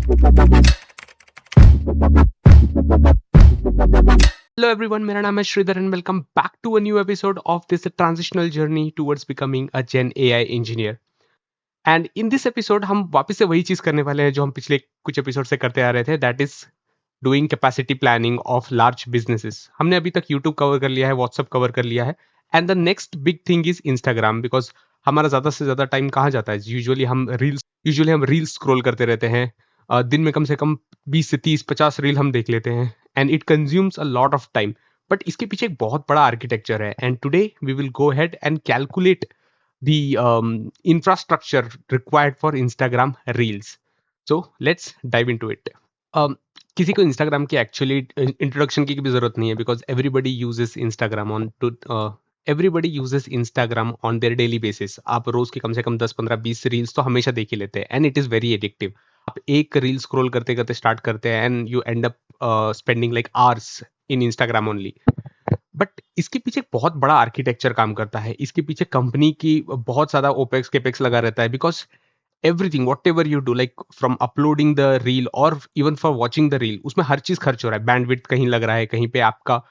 Hello everyone, मेरा नाम है Sridhar and welcome back to a new episode of this transitional journey towards becoming a gen AI engineer. And in this episode हम वापस से वही चीज करने वाले हैं जो हम पिछले कुछ एपिसोड से करते आ रहे थे, that is doing capacity planning of large businesses. हमने अभी तक यूट्यूब कवर कर लिया है, व्हाट्सअप कवर कर लिया है, and the next big thing is Instagram. Because हमारा ज्यादा से ज्यादा टाइम कहाँ जाता है? यूजुअली हम रील्स स्क्रॉल करते रहते हैं। दिन में कम से कम 20 से 30 50 रील हम देख लेते हैं, and it consumes a lot of time. But इसके पीछे एक बहुत बड़ा आर्किटेक्चर है, and today we will go head and calculate the infrastructure required for Instagram Reels. So let's dive into it. किसी को इंस्टाग्राम की एक्चुअली इंट्रोडक्शन की भी जरूरत नहीं है, because everybody uses Instagram on their daily basis. आप रोज के कम से कम 10 15 20 रील्स तो हमेशा देख ही लेते हैं, and it is very addictive. आप एक रील स्क्रॉल करते करते स्टार्ट करते हैं, and you and up spending like hours in Instagram only. But इसके पीछे एक बहुत बड़ा आर्किटेक्चर काम करता है। इसके पीछे कंपनी की बहुत ज्यादा ओपेक्स केपेक्स लगा रहता है, because everything whatever you do, like from uploading the reel और even for watching the reel, उसमें हर चीज खर्च हो रहा है। बैंडविड्थ कहीं लग रहा है, कहीं पे आपका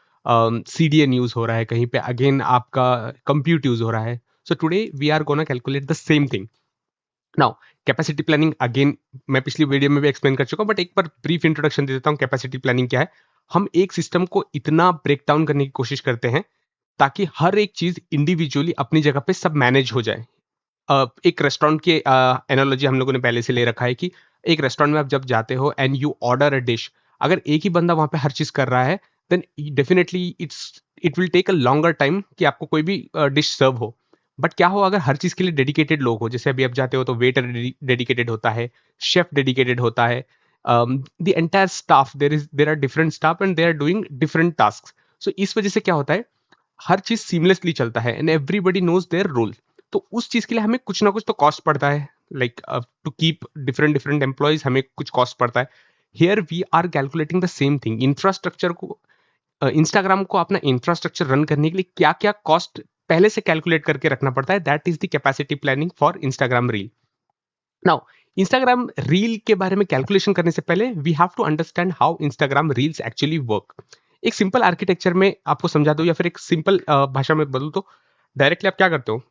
सीडीएन यूज हो रहा है, कहीं पे अगेन आपका कंप्यूट यूज हो रहा है। So today we are gonna calculate the same thing. Now capacity planning again मैं पिछली वीडियो में भी एक्सप्लेन कर चुका हूँ, बट एक बार ब्रीफ इंट्रोडक्शन दे देता हूँ। कैपेसिटी प्लानिंग क्या है? हम एक सिस्टम को इतना ब्रेक डाउन करने की कोशिश करते हैं ताकि हर एक चीज इंडिविजुअली अपनी जगह पे सब मैनेज हो जाए। एक रेस्टोरेंट की एनालॉजी हम लोगों ने पहले से ले रखा है कि एक रेस्टोरेंट में आप जब जाते हो and you order a dish, अगर एक ही बंदा वहां पे हर चीज कर रहा है, then definitely it will take a longer time कि आपको कोई भी डिश सर्व हो। बट क्या हो अगर हर चीज के लिए डेडिकेटेड लोग हो? जैसे अभी आप जाते हो तो वेटर डेडिकेटेड होता है, शेफ डेडिकेटेड होता है, the entire staff, there are different staff and they are doing different task. So इस वजह से क्या होता है, हर चीज सीमलेसली चलता है, and everybody knows their role. तो उस चीज के लिए हमें कुछ ना कुछ तो कॉस्ट पड़ता है, like to keep different different employees, हमें कुछ कॉस्ट पड़ता है। Here we are calculating the same thing. Infrastructure को, इंस्टाग्राम को अपना इंफ्रास्ट्रक्चर रन करने के लिए क्या क्या कॉस्ट पहले से कैलकुलेट करके रखना पड़ता है, that is the capacity planning for Instagram reel. Now Instagram reel के बारे में कैलकुलेशन करने से पहले we have to understand how Instagram reels actually work. एक सिंपल आर्किटेक्चर में आपको समझा दो, या फिर एक सिंपल भाषा में बदल तो डायरेक्टली आप क्या करते हो,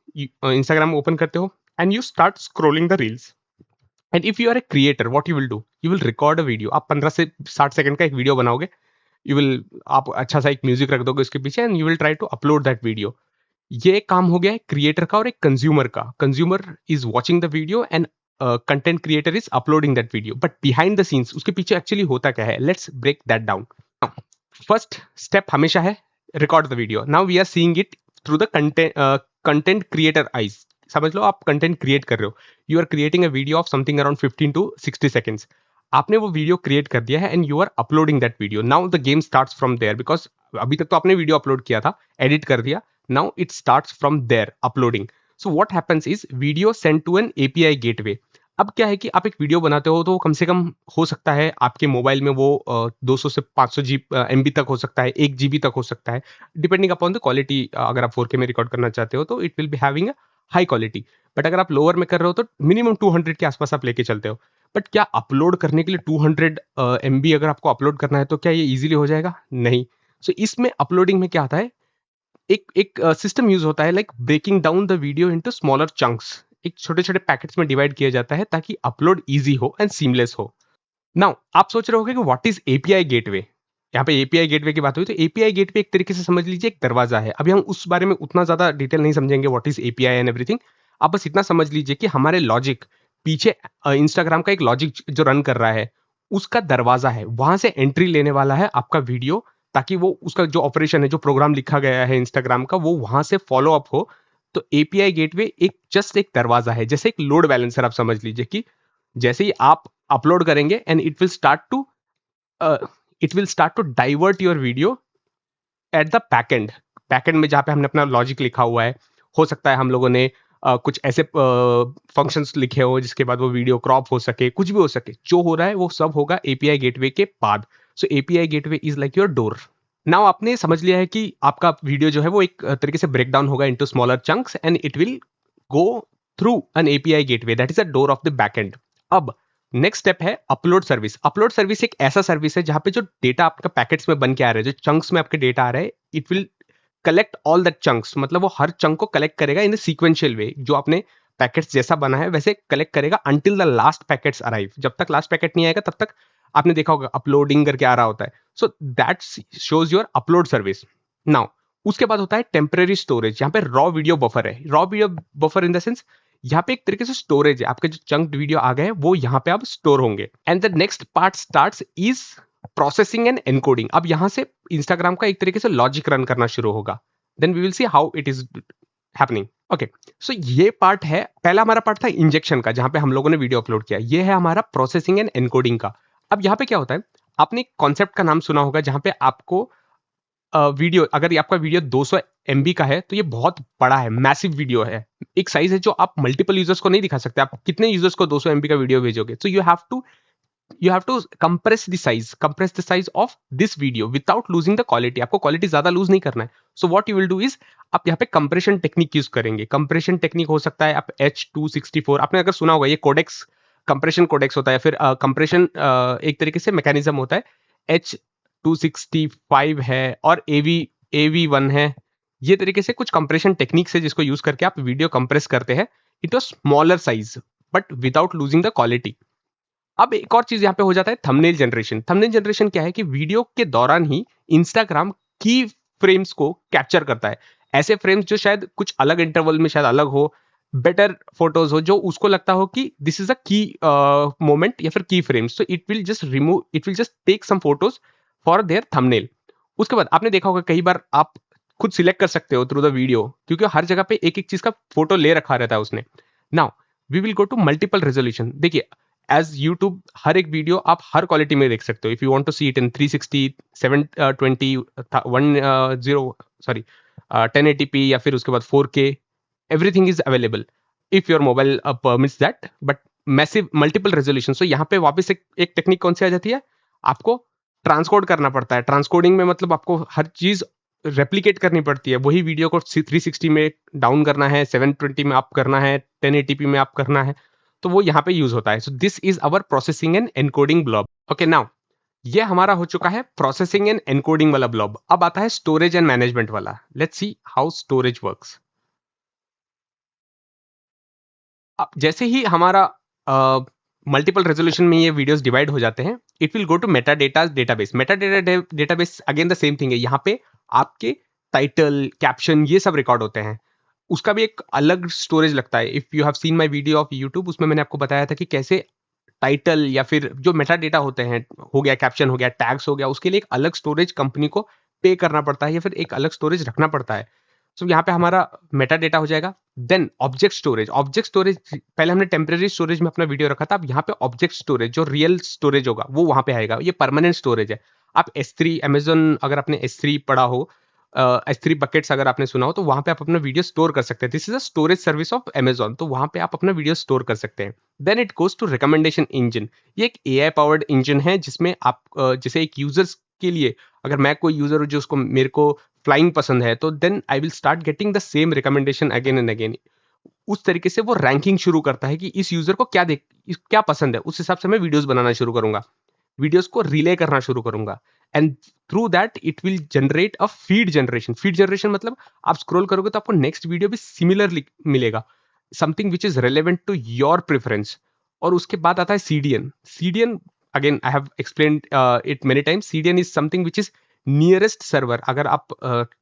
इंस्टाग्राम ओपन करते हो and you start scrolling the reels. And if you are a creator, what you will do, you will record a video. आप 15 से 60 सेकंड का एक वीडियो बनाओगे। यू विल, आप अच्छा सा एक म्यूजिक रख दोगे उसके पीछे, and you will try to upload that video. ये एक काम हो गया है क्रिएटर का और एक कंज्यूमर का। Consumer is watching the video and content creator is uploading that video. But behind the scenes उसके पीछे एक्चुअली होता क्या है, let's break that down. First step हमेशा है record the video. Now we are seeing it through the content creator eyes. समझ लो आप कंटेंट क्रिएट कर रहे हो, you are creating a video of something around 15 to 60 seconds. आपने वो वीडियो क्रिएट कर दिया है and you are uploading that video. Now the game starts from there, because अभी तक तो आपने वीडियो अपलोड किया था, एडिट कर दिया। Now it starts from there uploading. So what happens is video send to an API gateway. अब क्या है कि आप एक वीडियो बनाते हो तो कम से कम हो सकता है आपके मोबाइल में वो 200 से 500 MB तक हो सकता है, 1 GB तक हो सकता है, डिपेंडिंग अपॉन द क्वालिटी। अगर आप 4K में रिकॉर्ड करना चाहते हो तो it will be having a high quality. But अगर आप लोअर में कर रहे हो तो मिनिमम 200 के आसपास आप लेके चलते हो। बट क्या अपलोड करने के लिए 200 MB अगर आपको अपलोड करना है तो क्या ये इजीली हो जाएगा? नहीं। सो इसमें अपलोडिंग में क्या आता है, एक एक सिस्टम यूज होता है, like breaking down the video into smaller chunks. एक छोटे छोटे पैकेट्स में डिवाइड किया जाता है ताकि अपलोड इजी हो एंड सीमलेस हो। नाउ आप सोच रहे होगे कि व्हाट इज एपीआई गेटवे। यहाँ पे एपीआई गेटवे की बात हुई तो एपीआई गेटवे एक तरीके से समझ लीजिए एक दरवाजा है। अभी हम उस बारे में उतना ज्यादा डिटेल नहीं समझेंगे, what is API and everything. आप बस इतना समझ लीजिए कि हमारे लॉजिक पीछे, इंस्टाग्राम का एक लॉजिक जो रन कर रहा है उसका दरवाजा है, वहां से एंट्री लेने वाला है आपका वीडियो, ताकि वो उसका जो ऑपरेशन है, जो प्रोग्राम लिखा गया है इंस्टाग्राम का, वो वहां से फॉलो अप हो। तो एपीआई गेटवे एक जस्ट एक दरवाजा है, जैसे एक लोड बैलेंसर आप समझ लीजिए कि जैसे ही आप अपलोड करेंगे and it will start to divert your video at the backend. Backend में जहाँ पे हमने अपना लॉजिक लिखा हुआ है, हो सकता है हम लोगों ने कुछ ऐसे फंक्शंस लिखे हो जिसके बाद वो वीडियो क्रॉप हो सके, कुछ भी हो सके, जो हो रहा है वो सब होगा एपीआई गेटवे के बाद। So API gateway is like your door. Now आपने समझ लिया है कि आपका वीडियो जो है वो एक तरीके से ब्रेक डाउन होगा into smaller chunks and it will go through an API gateway, that is a door of the backend. अब नेक्स्ट स्टेप है अपलोड सर्विस। अपलोड सर्विस एक ऐसा सर्विस है जहां पे जो डेटा आपका पैकेट्स में बन के आ रहा है, जो चंक्स में आपके डेटा आ रहा है, it will collect all that chunks, मतलब वो हर चंक को कलेक्ट करेगा इन सीक्वेंशियल वे, जो आपने पैकेट्स जैसा बना है वैसे कलेक्ट करेगा until the last packets arrive. जब तक लास्ट पैकेट नहीं आएगा तब तक आपने देखा होगा अपलोडिंग करके आ रहा होता है। So that shows your upload service. Now उसके बाद होता है टेम्परेरी स्टोरेज। यहाँ पे रॉ वीडियो बफर है। Raw video buffer in the sense यहाँ पे एक तरीके से स्टोरेज है, आपके जो चंक वीडियो आ गए हैं वो यहाँ पे अब स्टोर होंगे। And the next part starts is processing and encoding. अब यहाँ से इंस्टाग्राम का एक तरीके से लॉजिक रन करना शुरू होगा। Then we will see how it is happening. Okay, so ये पार्ट है, पहला हमारा पार्ट था इंजेक्शन का, जहां पे हम लोगों ने वीडियो अपलोड किया। ये है हमारा प्रोसेसिंग एंड एनकोडिंग का। अब यहाँ पे क्या होता है, आपने एक कॉन्सेप्ट का नाम सुना होगा जहां पे आपको वीडियो, अगर आपका वीडियो 200 MB का है तो ये बहुत बड़ा है, मैसिव वीडियो है, एक साइज है जो आप मल्टीपल यूजर्स को नहीं दिखा सकते। आप कितने यूजर्स को 200 MB का वीडियो भेजोगे? सो you have to compress the size of this video without losing the quality। आपको क्वालिटी ज्यादा लूज नहीं करना है। So what you will do is, आप यहाँ पे कंप्रेशन टेक्निक यूज करेंगे। कंप्रेशन टेक्निक हो सकता है आप H264, आपने अगर सुना होगा, ये कोडेक्स, कंप्रेशन कोडेक्स होता है, फिर कंप्रेशन एक तरीके से मैकेनिज्म होता है, H265 है और AV1 है। ये तरीके से कुछ कंप्रेशन टेक्निक्स है जिसको यूज करके आप वीडियो कंप्रेस करते हैं into smaller size but without losing the quality. अब एक और चीज यहाँ पे हो जाता है थंबनेल जनरेशन। थंबनेल जनरेशन क्या है कि वीडियो के दौरान ही इंस्टाग्राम की फ्रेम्स को कैप्चर करता है, ऐसे फ्रेम्स जो शायद कुछ अलग इंटरवल में शायद अलग हो, बेटर फोटोज हो, जो उसको लगता हो कि दिस इज अ की मोमेंट या फिर की फ्रेम्स। तो it will just take some photos for their thumbnail. उसके बाद आपने देखा होगा कई बार आप खुद सिलेक्ट कर सकते हो थ्रू द वीडियो, क्योंकि हर जगह पे एक एक चीज का फोटो ले रखा रहता है उसने। Now we will go to multiple resolution. देखिए, एज यूट्यूब हर एक वीडियो आप हर क्वालिटी में देख सकते हो। If you want to see it in 360, 720, 1080p या फिर उसके बाद 4K, everything is available if your mobile permits that, but massive multiple resolution. So यहाँ पे वापस एक टेक्निक कौन सी आ जाती है, आपको ट्रांसकोड करना पड़ता है। ट्रांसकोडिंग में मतलब आपको हर चीज रेप्लिकेट करनी पड़ती है। वही वीडियो को 360 में डाउन करना है, 720 में अप करना है, 1080p में अप करना है, तो वो यहाँ पे यूज होता है। सो this is our processing and encoding blob. Okay, now ये हमारा हो चुका है प्रोसेसिंग एंड एनकोडिंग वाला ब्लॉब। अब आता है स्टोरेज एंड मैनेजमेंट वाला। Let's see how storage works. अब जैसे ही हमारा मल्टीपल रेजोल्यूशन में ये वीडियोस डिवाइड हो जाते हैं, it will go to meta data database. Meta data database again the same thing है। यहाँ पे आपके टाइटल, कैप्शन, ये सब रिकॉर्ड होते हैं। उसका भी एक अलग स्टोरेज लगता है। If you have seen my video of YouTube, उसमें मैंने आपको बताया था कि कैसे टाइटल या फिर जो मेटा डेटा होते हैं, हो गया कैप्शन, हो गया टैग्स, हो गया, उसके लिए एक अलग स्टोरेज कंपनी को पे करना पड़ता है या फिर एक अलग स्टोरेज रखना पड़ता है। सो यहाँ पे हमारा मेटा डेटा हो जाएगा। Then object storage. Object storage, पहले हमने टेम्परेरी स्टोरेज में अपना वीडियो रखा था, अब यहाँ पे ऑब्जेक्ट स्टोरेज, जो रियल स्टोरेज होगा वो वहां पे आएगा। ये परमानेंट स्टोरेज है। आप S3 अमेजोन, अगर आपने S3 पढ़ा हो, S3 बकेट्स अगर आपने सुना हो, तो वहां पे आप अपना वीडियो स्टोर कर सकते हैं। This is a storage service of Amazon, तो वहां पे आप अपना वीडियो स्टोर कर सकते हैं। Then it goes to recommendation engine. ये एक AI पावर्ड इंजन है जिसमें आप जैसे एक यूजर्स के लिए, अगर मैं कोई यूजर हूं जो उसको, मेरे को फ्लाइंग पसंद है, तो then I will start getting the same recommendation again and again. उस तरीके से वो रैंकिंग शुरू करता है कि इस यूजर को क्या पसंद है, उस हिसाब से मैं वीडियोस बनाना शुरू करूंगा, वीडियोस को रिले करना शुरू करूंगा। And through that it will generate a feed generation. Feed generation मतलब आप स्क्रॉल करोगे तो आपको नेक्स्ट वीडियो भी सिमिलर मिलेगा, something which is relevant to your preference. और उसके बाद आता है CDN। CDN, again I have explained it many times. CDN is something which is nearest server. अगर आप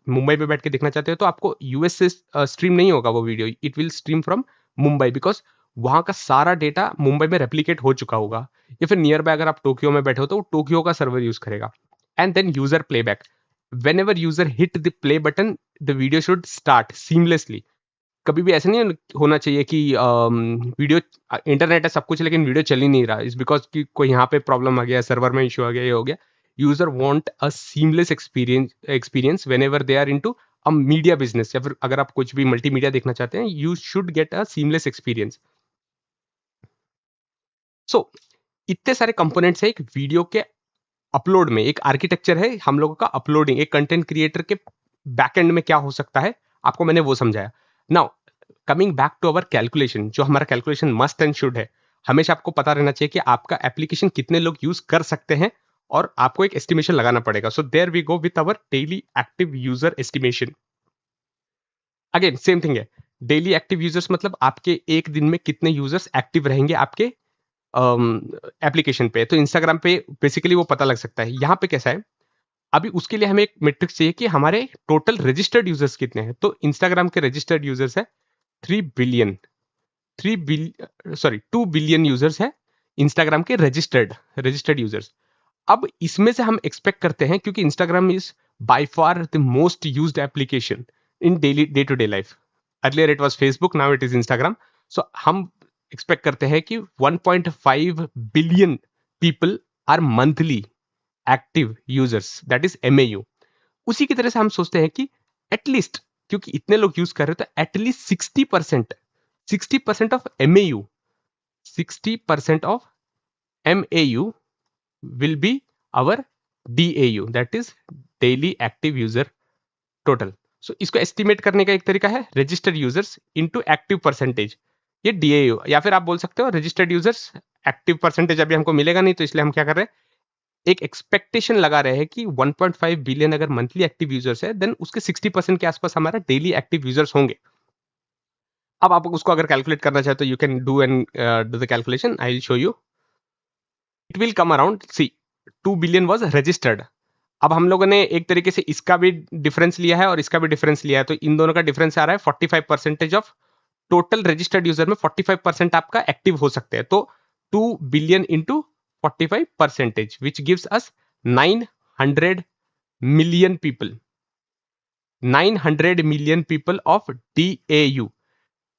मुंबई में बैठ के देखना चाहते हो तो आपको US से स्ट्रीम नहीं होगा वो video, it will stream from Mumbai, because वहां का सारा डेटा मुंबई में रेप्लिकेट हो चुका होगा। या फिर नियर बाय अगर आप टोक्यो में बैठे हो तो टोक्यो का सर्वर यूज करेगा। And then user playback. Whenever user hit the play button, the video should start seamlessly. कभी भी ऐसा नहीं होना चाहिए कि वीडियो, इंटरनेट है सब कुछ लेकिन वीडियो चल ही नहीं रहा, इज बिकॉज कि कोई यहाँ पे प्रॉब्लम आ गया, सर्वर में इशू आ गया, ये हो गया। User want a seamless experience whenever they are into a media business, या फिर अगर आप कुछ भी मल्टीमीडिया देखना चाहते हैं, you should get a seamless experience. So इतने सारे कंपोनेंट्स है एक वीडियो के अपलोड में। एक आर्किटेक्चर है हम लोगों का अपलोडिंग, एक कंटेंट क्रिएटर के बैकएंड में क्या हो सकता है, आपको मैंने वो समझाया। Now coming back to our calculation, जो हमारा कैलकुलेशन मस्ट एंड शुड है। हमेशा आपको पता रहना चाहिए कि आपका एप्लीकेशन कितने लोग यूज कर सकते हैं और आपको एक एस्टिमेशन लगाना पड़ेगा. So there we go with our daily active user estimation. Again same thing है. डेली एक्टिव यूजर्स मतलब आपके एक दिन में कितने यूजर्स एक्टिव रहेंगे आपके एप्लीकेशन पे. तो इंस्टाग्राम पे बेसिकली वो पता लग सकता है. यहाँ पे कैसा है, अभी उसके लिए हमें एक मेट्रिक्स चाहिए कि हमारे टोटल रजिस्टर्ड यूजर्स कितने हैं. तो इंस्टाग्राम के रजिस्टर्ड यूजर्स है 3 बिलियन. 2 बिलियन यूजर्स है इंस्टाग्राम के रजिस्टर्ड रजिस्टर्ड यूजर्स. अब इसमें से हम एक्सपेक्ट करते हैं, क्योंकि Instagram is by far the most used application in daily day to day life. Earlier it was Facebook, now it is Instagram. So हम एक्सपेक्ट करते हैं कि 1.5 billion people are monthly active users, that is MAU. उसी की तरह से हम सोचते हैं कि एटलीस्ट, क्योंकि इतने लोग यूज कर रहे हैं, तो at least 60% of MAU, 60% of MAU will be our DAU, that is daily active user total. सो इसको एस्टिमेट करने का एक तरीका है registered users into active percentage, ये DAU. या फिर आप बोल सकते हो रजिस्टर्ड यूजर्स एक्टिव परसेंटेज. अभी हमको मिलेगा नहीं, तो इसलिए हम क्या कर रहे हैं, एक एक्सपेक्टेशन लगा रहे हैं कि 1.5 बिलियन अगर मंथली एक्टिव यूजर्स है, देन उसके 60% के आसपास हमारा डेली एक्टिव यूजर्स होंगे. अब आप उसको अगर कैलकुलेट करना चाहे तो you can do and do the calculation. I will show you. It will come around, see 2 billion was registered. अब हम लोगों ने एक तरीके से इसका भी डिफरेंस लिया है और इसका भी डिफरेंस लिया है, तो इन दोनों का डिफरेंस आ रहा है 45% ऑफ टोटल रजिस्टर्ड यूजर में 45% आपका एक्टिव हो सकते हैं. तो 2 billion into 45%, which gives us 900 million people. 900 million people of DAU.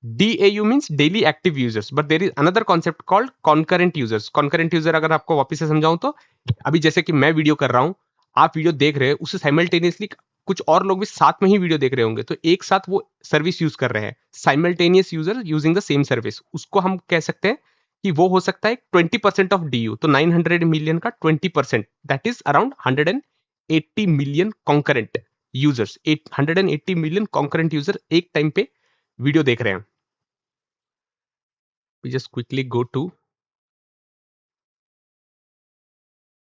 DAU means daily active users, but there is another concept called concurrent users. Concurrent user अगर आपको वापस से समझाऊं तो, अभी जैसे कि मैं वीडियो कर रहा हूं, आप वीडियो देख रहे हैं, उससे साइमल्टेनियसली कुछ और लोग भी साथ में ही वीडियो देख रहे होंगे, तो एक साथ वो सर्विस यूज कर रहे हैं. Simultaneous user using the same service, उसको हम कह सकते हैं कि वो हो सकता है 20% ऑफ DU. तो 900 मिलियन का 20%, that is around 180 million concurrent users. 180 million concurrent user एक टाइम पे वीडियो देख रहे हैं. We just quickly go to,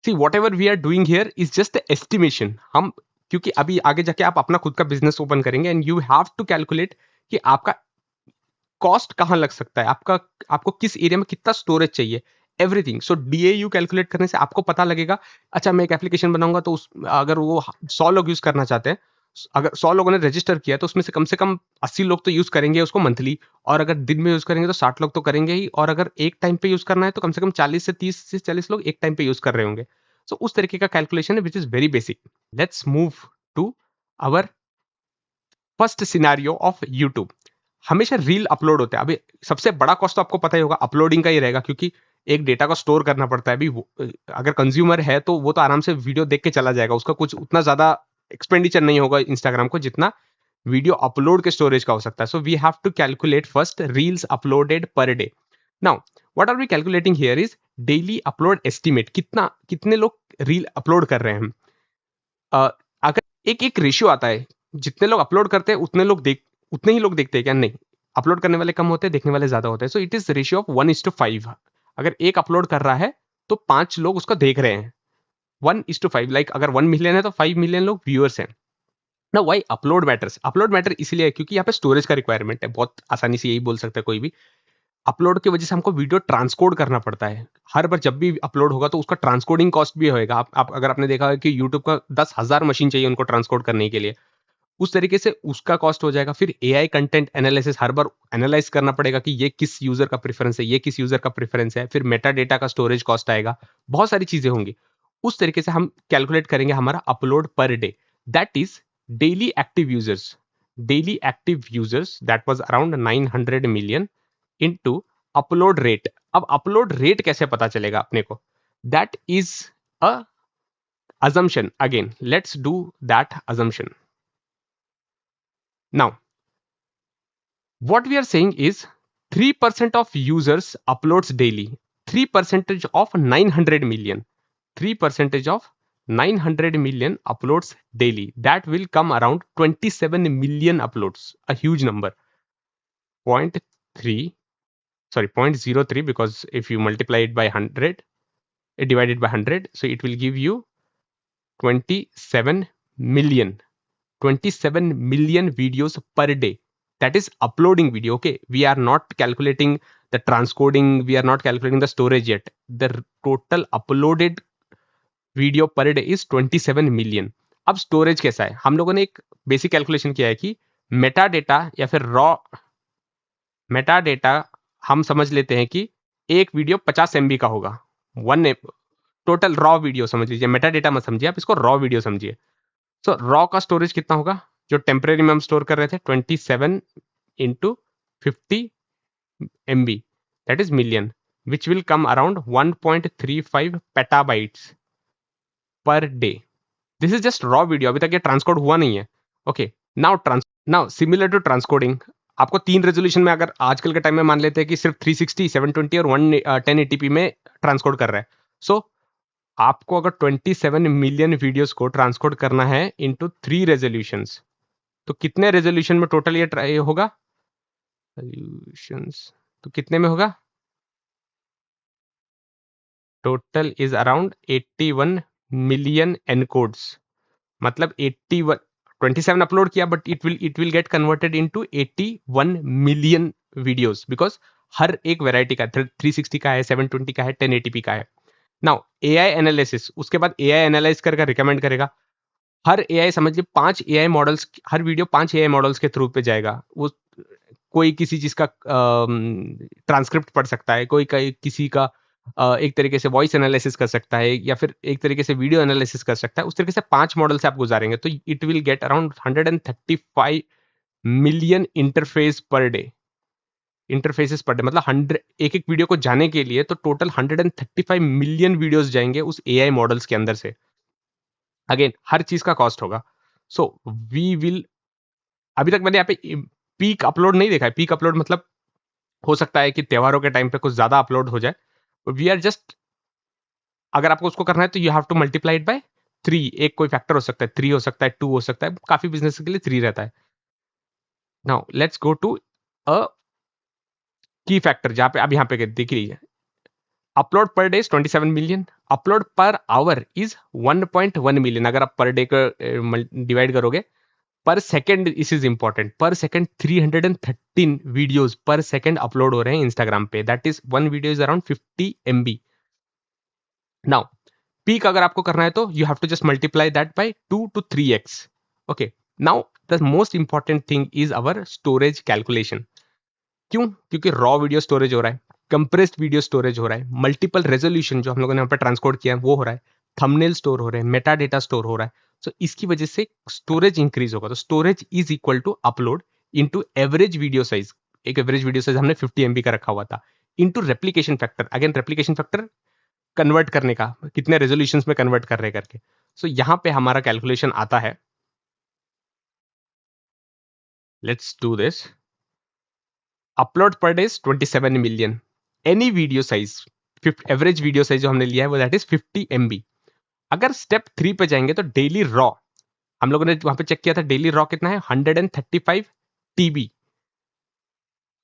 see whatever we are doing here is just the estimation. हम, क्योंकि अभी आगे जाके आप अपना खुद का बिजनेस ओपन करेंगे and you have to calculate कि आपका कॉस्ट कहाँ लग सकता है, आपको किस एरिया में कितना स्टोरेज चाहिए, एवरीथिंग. सो DAU कैलकुलेट करने से आपको पता लगेगा. अच्छा, मैं एक एप्लीकेशन बनाऊंगा, तो अगर वो 100 लोग यूज करना चाहते हैं, अगर 100 लोगों ने रजिस्टर किया, तो उसमें से कम 80 लोग तो यूज करेंगे उसको मंथली, और अगर दिन में यूज करेंगे तो 60 लोग तो करेंगे ही, और अगर एक टाइम पे यूज करना है तो कम से कम 30 से 40 लोग एक टाइम पे यूज कर रहे होंगे. सो उस तरीके का कैलकुलेशन है, which is very basic. Let's move to our first scenario of YouTube. हमेशा रील अपलोड होता है. अभी सबसे बड़ा कॉस्ट तो आपको पता ही होगा अपलोडिंग का ही रहेगा, क्योंकि एक डेटा को स्टोर करना पड़ता है. अभी अगर कंज्यूमर है तो वो तो आराम से वीडियो देख के चला जाएगा, उसका कुछ उतना ज्यादा एक्सपेंडिचर नहीं होगा इंस्टाग्राम को जितना वीडियो अपलोड के स्टोरेज का हो सकता है. So we have to calculate first reels uploaded per day. Now what are we calculating here is daily upload estimate. कितने लोग रील अपलोड कर रहे हैं. अगर एक रेशियो आता है, जितने लोग अपलोड करते हैं उतने ही लोग देखते हैं क्या? नहीं, अपलोड करने वाले कम होते हैं, देखने वाले ज्यादा होते हैं. So it is ratio of 1:5. अगर एक अपलोड कर रहा है तो 5 लोग उसको देख रहे हैं. 1:5, लाइक अगर 1 मिलियन है तो 5 मिलियन लोग व्यूअर्स हैं. ना why upload matters, upload matter इसलिए है क्योंकि यहाँ पे स्टोरेज का रिक्वायरमेंट है. बहुत आसानी से यही बोल सकता है कोई भी. अपलोड की वजह से हमको वीडियो ट्रांसकोड करना पड़ता है. हर बार जब भी अपलोड होगा तो उसका ट्रांसकोडिंग कॉस्ट भी होएगा. आप अगर आपने देखा है कि यूट्यूब का 10,000 मशीन चाहिए उनको ट्रांसकोड करने के लिए, उस तरीके से उसका कॉस्ट हो जाएगा. फिर AI कंटेंट एनालिसिस, हर बार एनालाइज करना पड़ेगा कि ये किस यूजर का प्रेफरेंस है, ये किस यूजर का प्रेफरेंस है. फिर मेटा डेटा का स्टोरेज कॉस्ट आएगा, बहुत सारी चीजें होंगी. उस तरीके से हम कैलकुलेट करेंगे हमारा upload per day. That is daily active users. Daily active users that was around 900 million into upload rate. अब अपलोड रेट कैसे पता चलेगा अपने को? That is a assumption. Again, let's do that assumption. Now, what we are saying is 3% of users uploads daily. 3% of 900 million. 3% of 900 million uploads daily. That will come around 27 million uploads. A huge number. 0.3, sorry 0.03, because if you multiply it by 100, divided by 100, so it will give you 27 million 27 million videos per day. That is uploading video. Okay, we are not calculating the transcoding, we are not calculating the storage yet. The total uploaded video per day is 27 million. अब storage कैसा है, हम लोगों ने एक basic calculation किया है कि मेटा डेटा या फिर रॉ मेटा डेटा हम समझ लेते हैं कि एक वीडियो 50 MB का होगा. वन टोटल रॉ वीडियो समझ लीजिए, मेटा डेटा मत समझिए, आप इसको रॉ वीडियो समझिए. सो रॉ का स्टोरेज कितना होगा जो टेम्परेरी में हम स्टोर कर रहे थे, 27 into 50 MB, that is million, which will come around 1.35 petabytes per day. This is just raw video, अभी तक ये ट्रांसकोड हुआ नहीं है. Okay, now similar to transcoding, आपको 3 रेजोल्यूशन में, अगर आजकल के टाइम में मान लेते हैं कि सिर्फ 360, 720 और 1080p में ट्रांसकोड कर रहा है. सो आपको अगर 27 मिलियन वीडियोस को ट्रांसकोड करना है इनटू 3 रेजोल्यूशंस, तो कितने रेजोल्यूशन में टोटल ये होगा? रेजोल्यूशंस तो कितने में होगा? Total is around 81 million encodes. मतलब 81, 27 अपलोड किया, but it will get converted into 81 million videos, because हर एक वेराइटी का 360 का है, 720 का है, 1080p का है. नाउ एआई एनालिसिस, उसके बाद एआई एनालाइज करके रिकमेंड करेगा. हर एआई समझ लीजिए 5 एआई मॉडल्स, हर वीडियो 5 एआई मॉडल्स के थ्रू पे जाएगा. वो कोई किसी चीज का ट्रांसक्रिप्ट पढ़ सकता है, कोई किसी का एक तरीके से वॉइस एनालिसिस कर सकता है, या फिर एक तरीके से वीडियो एनालिसिस कर सकता है. उस तरीके से 5 मॉडल से आप गुजारेंगे तो it will get around 135 million interface per day. Interfaces per day मतलब 100, एक एक वीडियो को जाने के लिए तो टोटल 135 मिलियन वीडियोस जाएंगे उस एआई मॉडल्स के अंदर से. अगेन हर चीज का कॉस्ट होगा. सो वी विल, अभी तक मैंने यहाँ पे पीक अपलोड नहीं देखा है. पीक अपलोड मतलब हो सकता है कि त्योहारों के टाइम पे कुछ ज्यादा अपलोड हो जाए. वी आर जस्ट, अगर आपको उसको करना है तो you have to multiply it by 3. एक कोई फैक्टर हो सकता है, 3 हो सकता है, 2 हो सकता है, काफी बिजनेस के लिए 3 रहता है. Now let's go to a key factor, जहां पे अब यहाँ पे देख लीजिए, upload per day 27 million, upload per hour is 1.1 million. अगर आप पर डे को डिवाइड करोगे, per second, this is important, per second 313 videos per second upload हो रहे हैं इंस्टाग्राम पे. That is one video is around 50 MB. Now peak अगर आपको करना है तो you have to just multiply that by 2 to 3x. Okay, now the most important thing is our storage calculation. क्यों? क्योंकि रॉ वीडियो स्टोरेज हो रहा है, कंप्रेस्ड वीडियो स्टोरेज हो रहा है, मल्टीपल रेजोल्यूशन जो हम लोगों ने यहाँ पर ट्रांसकोड किया है वो हो रहा है, थंबनेल स्टोर हो रहे हैं, मेटा डेटा स्टोर हो रहा है. सो इसकी वजह से स्टोरेज इंक्रीज होगा. तो storage is equal to upload into average video size. एक एवरेज वीडियो साइज हमने 50 MB का रखा हुआ था, into replication factor. Again replication factor convert करने का, कितने रेजोल्यूशन में कन्वर्ट कर रहे करके. सो यहाँ पे हमारा कैलकुलेशन आता है. Let's do this. Upload per day 27 million, any video size, average video size जो हमने लिया है वो दैट इज 50 MB. अगर स्टेप 3 पे जाएंगे तो डेली रॉ, हम लोगों ने वहां पे चेक किया था, डेली रॉ कितना है 135 TB.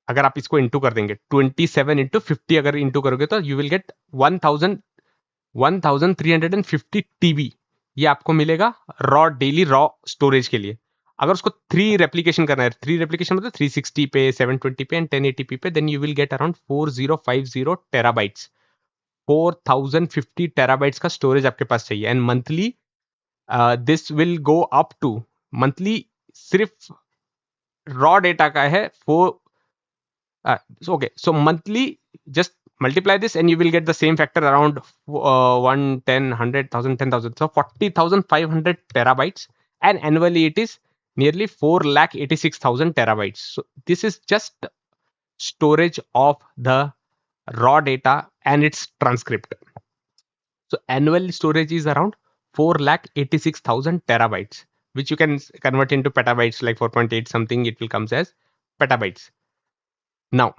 अगर आप इसको इंटू कर देंगे 27 इंटू 50, अगर इंटू करोगे तो यू विल गेट 1350 TB. ये आपको मिलेगा रॉ, डेली रॉ स्टोरेज के लिए. अगर उसको 3 रेप्लिकेशन करना है, 3 रेप्लिकेशन मतलब 360 पे, 720 पे एंड 1080p पे, then you will get around 4050 terabytes. 4050 terabytes का स्टोरेज आपके पास चाहिए. And monthly this will go up to, monthly सिर्फ रॉ डेटा का है 4. Okay, so monthly just multiply this and you will get the same factor around 1, 10, 100,000, 10,000. So 40,500 terabytes, and annually it is nearly 4,86,000 terabytes. So this is just storage of the raw data and its transcript. So annual storage is around 4,86,000 terabytes, which you can convert into petabytes, like 4.8 something, it will comes as petabytes. Now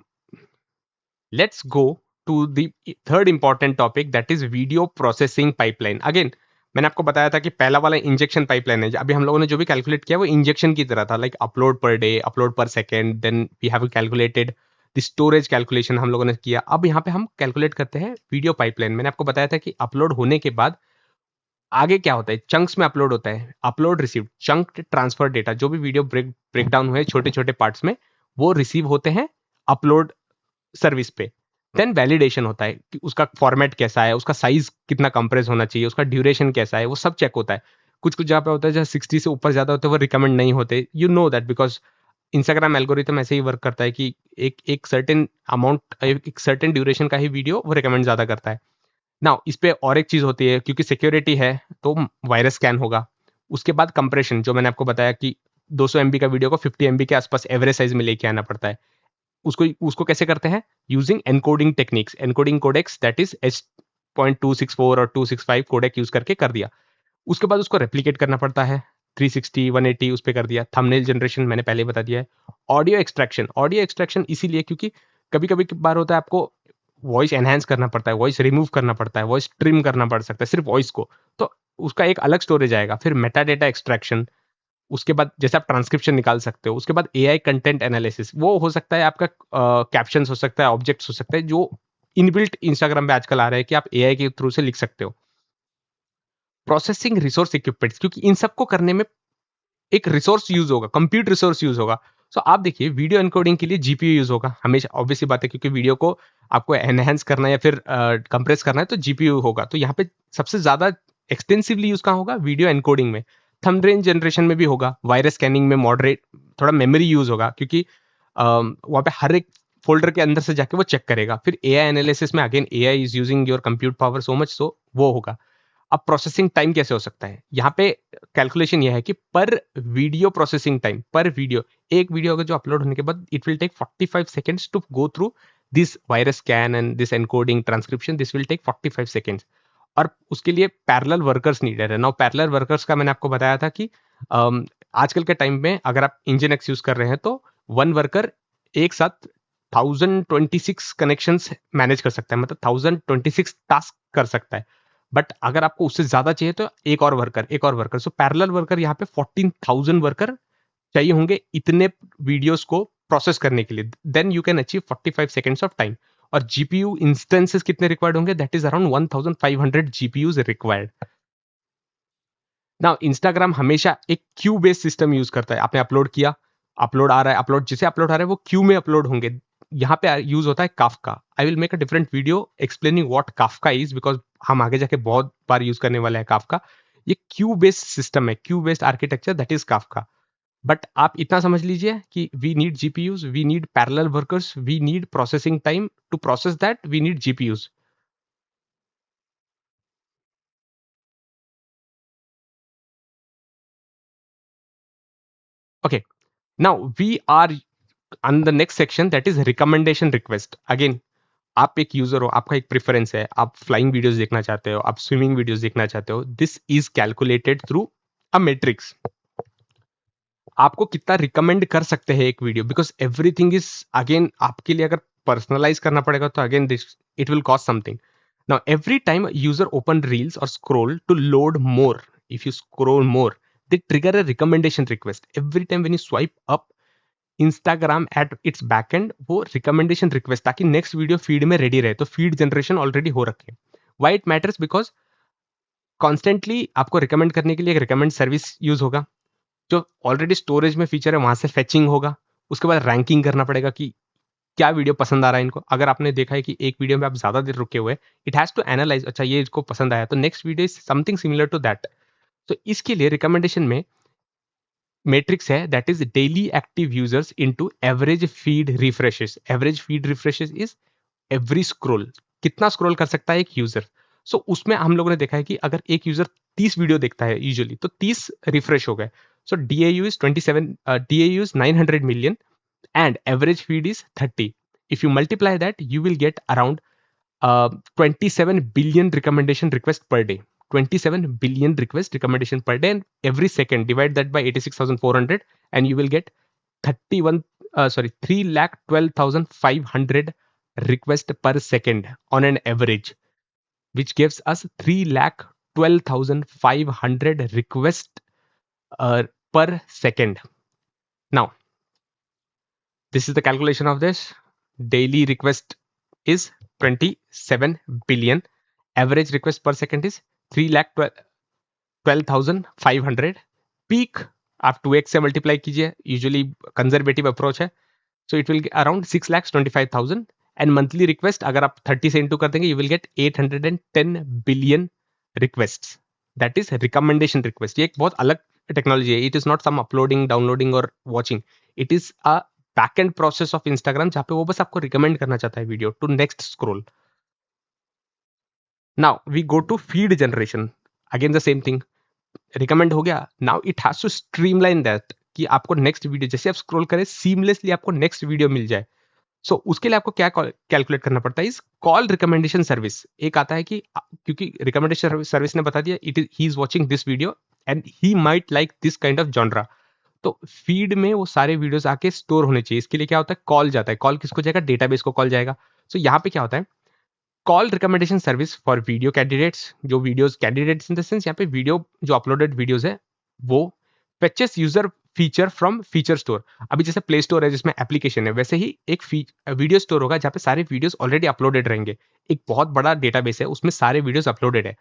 let's go to the third important topic, that is video processing pipeline. Again मैंने आपको बताया था कि पहला वाला injection pipeline है. अभी हम लोगों ने जो भी कैलकुलेट किया वो इंजेक्शन की तरह था, like upload per day, upload per second. Then we have calculated storage calculation हम लोगों ने किया। अब यहाँ पे हम कैलकुलेट करते हैं वीडियो पाइपलाइन। मैंने आपको बताया था कि अपलोड होने के बाद आगे क्या होता है, चंक्स में अपलोड होता है। Upload receive, chunk transfer data, जो भी वीडियो ब्रेक डाउन हुए छोटे छोटे पार्ट्स में, वो रिसीव होते हैं अपलोड सर्विस पे। देन वैलिडेशन होता है कि उसका फॉर्मेट कैसा है, उसका साइज कितना कंप्रेस होना चाहिए, उसका ड्यूरेशन कैसा है, वो सब चेक होता है। कुछ कुछ जहाँ पे होता है जहाँ 60 से ऊपर ज्यादा होते हैं वो रिकमेंड नहीं होते, you know that, because Instagram algorithm ऐसे ही वर्क करता है कि एक एक सर्टेन अमाउंट, एक सर्टेन ड्यूरेशन का ही वीडियो वो रिकमेंड ज्यादा करता है। नाउ इस पे और एक चीज होती है, क्योंकि सिक्योरिटी है तो वायरस स्कैन होगा। उसके बाद कंप्रेशन, जो मैंने आपको बताया कि 200 MB का वीडियो को 50 MB के आसपास एवरेज साइज में लेके आना पड़ता है। उसको उसको कैसे करते हैं, using encoding techniques, encoding codecs, that is H.264 और 265 कोडेक यूज करके कर दिया। उसके बाद उसको रेप्लिकेट करना पड़ता है, 360 180 उस पे कर दिया। थंबनेल जनरेशन मैंने पहले ही बता दिया है। ऑडियो एक्सट्रैक्शन इसीलिए क्योंकि कभी कभी बार होता है आपको वॉइस एनहांस करना पड़ता है, वॉइस रिमूव करना पड़ता है, वॉइस ट्रिम करना पड़ सकता है, सिर्फ वॉइस को, तो उसका एक अलग स्टोरेज आएगा। फिर मेटा डेटा एक्सट्रैक्शन, उसके बाद जैसे आप ट्रांसक्रिप्शन निकाल सकते हो, उसके बाद एआई कंटेंट एनालिसिस, वो हो सकता है आपका कैप्शंस हो सकता है, ऑब्जेक्ट्स हो सकता है, जो इनबिल्ट इंस्टाग्राम पे आजकल आ रहा है कि आप एआई के थ्रू से लिख सकते हो। प्रोसेसिंग रिसोर्स इक्विपमेंट्स, क्योंकि इन सबको करने में एक रिसोर्स यूज होगा, कंप्यूट रिसोर्स यूज होगा। सो आप देखिए वीडियो एनकोडिंग के लिए जीपीयू यूज होगा हमेशा, ऑब्वियसली बात है, क्योंकि वीडियो को आपको एनहेंस करना है या फिर कंप्रेस करना है तो जीपीयू होगा। तो यहाँ पे सबसे ज्यादा एक्सटेंसिवली यूज कहाँ होगा, वीडियो एनकोडिंग में। थंबनेल जनरेशन में भी होगा, वायरस स्कैनिंग में मॉडरेट थोड़ा मेमोरी यूज होगा, क्योंकि वहाँ पे हर एक फोल्डर के अंदर से जाके वो चेक करेगा। फिर एआई एनालिसिस में again AI is using your compute power so much, so वो होगा। अब प्रोसेसिंग टाइम कैसे हो सकता है, यहाँ पे कैलकुलेशन यह है कि per video processing time, per video, एक वीडियो अगर जो अपलोड होने के बाद it will take 45 seconds to go through this virus scan and this encoding transcription, this will take 45 seconds. और उसके लिए पैरेलल वर्कर्स नीडेड है। नाउ पैरेलल वर्कर्स का मैंने आपको बताया था कि आजकल के टाइम में अगर आप इंजन एक्स यूज कर रहे हैं तो वन वर्कर एक साथ 1026 कनेक्शंस मैनेज कर सकता है, मतलब 1026 टास्क कर सकता है। बट अगर आपको उससे ज्यादा चाहिए तो एक और वर्कर, सो पैरेलल वर्कर यहाँ पे 14,000 वर्कर चाहिए होंगे इतने वीडियोस को प्रोसेस करने के लिए। Then you can achieve 45 seconds of time. और जीपीयू इंस्टेंसेस कितने रिक्वायर्ड होंगे, that is around 1500 GPUs required. Now Instagram हमेशा एक क्यू बेस्ड सिस्टम यूज करता है। आपने अपलोड किया, अपलोड आ रहा है, अपलोड जिसे अपलोड आ रहा है वो क्यू में अपलोड होंगे। यहाँ पे यूज होता है Kafka. I will make a different video explaining what Kafka is, because हम आगे जाके बहुत बार यूज करने वाले हैं काफका। ये क्यू बेस्ड सिस्टम है, queue based architecture, that is Kafka. But आप इतना समझ लीजिए कि we need GPUs, we need parallel workers, we need processing time to process that, we need GPUs. Okay, now we are on the next section, that is recommendation request. Again, आप एक user हो, आपका एक preference है, आप flying videos देखना चाहते हो, आप स्विमिंग वीडियोस देखना चाहते हो, this is calculated through a matrix. आपको कितना रिकमेंड कर सकते हैं एक video, because everything is again आपके लिए अगर पर्सनलाइज करना पड़ेगा तो again this it will cost something. Now every time user open reels और scroll to load more, if you scroll more they trigger a recommendation request. Every time when you swipe up, Instagram at its backend वो recommendation request, ताकि next video feed में ready रहे, तो feed generation already हो रखे। Why it matters, because constantly आपको recommend करने के लिए एक रिकमेंड सर्विस यूज होगा, जो ऑलरेडी स्टोरेज में फीचर है, वहां से फेचिंग होगा। उसके बाद रैंकिंग करना पड़ेगा कि क्या वीडियो पसंद आ रहा है इनको। अगर आपने देखा है कि एक वीडियो में आप ज्यादा देर रुके हुए, इट हैज टू एनालाइज, अच्छा ये इसको पसंद आया तो next video is something similar to that. तो इसके लिए रिकमेंडेशन में मैट्रिक्स है, that is daily active users into average feed refreshes. Average feed refreshes is every scroll, कितना स्क्रॉल कर सकता है एक यूजर। सो उसमें हम लोगों ने देखा है कि अगर एक यूजर 30 वीडियो देखता है यूजुअली, तो 30 रिफ्रेश हो गए। So DAU is 27, DAU is 900 million and average feed is 30. If you multiply that, you will get around 27 billion recommendation requests per day. 27 billion request recommendation per day, and every second divide that by 86,400 and you will get 31 sorry 3,12,500 request per second on an average, which gives us 3,12,500 request per second. Now this is the calculation of this. daily request is 27 billion. Average request per second is 3,12,500. Peak आप 2x से multiply कीजिए, usually conservative approach है, so it will around 6,25,000. And monthly request अगर आप 30 से into कर देंगे, you will get 810 billion request. That is recommendation request. ये एक बहुत अलग टेक्नोलॉजी है. It is not some uploading, downloading और watching. It is a back end process of Instagram जहां पे वो बस आपको रिकमेंड करना चाहता है video to next scroll. Now we go to feed generation. Again the same thing. Recommend हो गया, now it has to streamline that कि आपको नेक्स्ट वीडियो जैसे आप स्क्रॉल करें सीमलेसली आपको नेक्स्ट वीडियो मिल जाए. सो उसके लिए आपको क्या कैलकुलेट करना पड़ता है, इस कॉल रिकमेंडेशन सर्विस. एक आता है कि क्योंकि रिकमेंडेशन सर्विस ने बता दिया it is he is watching this video and he might like this kind of genre, तो फीड में वो सारे वीडियोस आके स्टोर होने चाहिए. इसके लिए क्या होता है, कॉल जाता है. कॉल किसको जाएगा, डेटाबेस को कॉल जाएगा. सो यहाँ पे क्या होता है, call recommendation service for video candidates. जो videos candidates in the sense यहाँ पे वीडियो जो अपलोडेड वीडियोस है वो fetches user feature from feature store. अभी जैसे प्ले स्टोर है जिसमें एप्लीकेशन है, वैसे ही एक वीडियो स्टोर होगा जहाँ पे सारे वीडियोस ऑलरेडी अपलोडेड रहेंगे. एक बहुत बड़ा डेटाबेस है, उसमें सारे वीडियोस अपलोडेड है.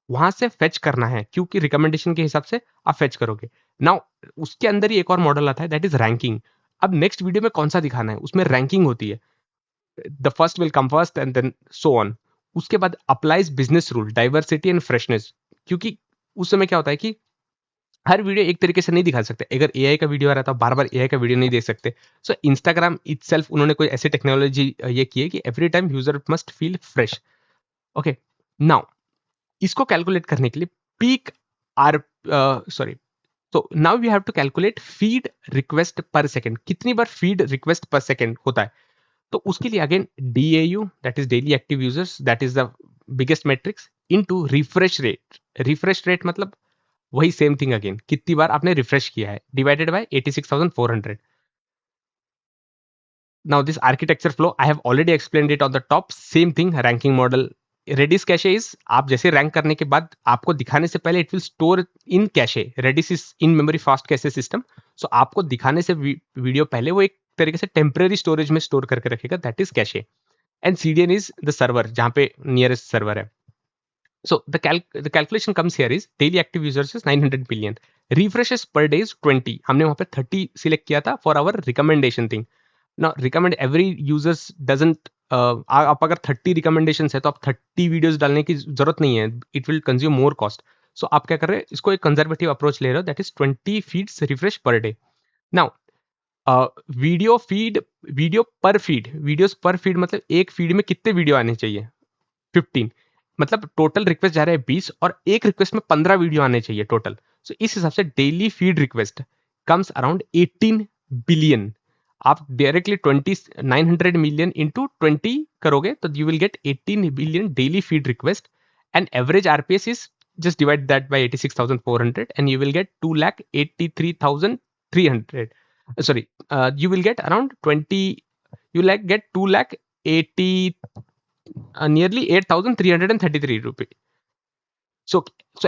वहां से फेच करना है क्योंकि रिकमेंडेशन के हिसाब से आप फेच करोगे. नाउ उसके अंदर ही एक और मॉडल आता है दैट इज रैंकिंग. अब नेक्स्ट वीडियो में कौन सा दिखाना है, उसमें रैंकिंग होती है. The first will come first and then so on. उसके बाद applies business rule, diversity and freshness. क्योंकि उस समय क्या होता है कि हर वीडियो एक तरीके से नहीं दिखा सकते. अगर एआई का वीडियो आ रहा था, बार बार एआई का वीडियो नहीं देख सकते. सो इंस्टाग्राम इटसेल्फ उन्होंने कोई ऐसी टेक्नोलॉजी ये की है कि every time user must feel fresh. Okay, now इसको कैलकुलेट करने के लिए पीक आर सॉरी, तो now we have to calculate feed request per second. कितनी बार फीड रिक्वेस्ट पर सेकंड होता है, तो उसके लिए again DAU that is daily active users, that is the biggest matrix, into refresh rate. Refresh rate मतलब वही सेम थिंग अगेन, कितनी बार आपने रिफ्रेश किया है, divided by 86,400. Now this architecture flow I have already explained it on the top. Same thing ranking model. Redis cache is, आप जैसे rank करने के बाद आपको दिखाने से पहले it will store in cache. Redis is in memory fast cache system. So आपको दिखाने से वीडियो पहले वो एक तरीके से टेम्पररी स्टोरेज में स्टोर करके रखेगा, that is cache. And CDN is the server, जहां पे नियरेस्ट सर्वर है. So the calculation comes here is daily active users is 900 billion. Refreshes per day is 20. हमने वहाँ पे 30 select किया था for our recommendation thing. Now recommend every users doesn't आप अगर 30 recommendations है तो आप 30 videos डालने की जरूरत नहीं है. It will consume more cost. So आप क्या कर रहे हैं, इसको एक conservative approach ले रहे हो, that is 20 feeds refresh per day. Now video feed, video पर फीड, वीडियोस पर फीड मतलब एक फीड में कितने वीडियो आने चाहिए, 15. मतलब टोटल रिक्वेस्ट जा रहे हैं 20 और एक रिक्वेस्ट में 15 वीडियो आने चाहिए टोटल. सो इस हिसाब से daily feed request comes around 18 billion. आप डायरेक्टली 900 मिलियन इंटू 20 करोगे तो you will gate 18 billion daily feed request. And average RPS is just divide that by 86,400 and you will get 2,83,300. Sorry, you will get around 20, you will get 2,80,000 nearly 8,333 rupee. So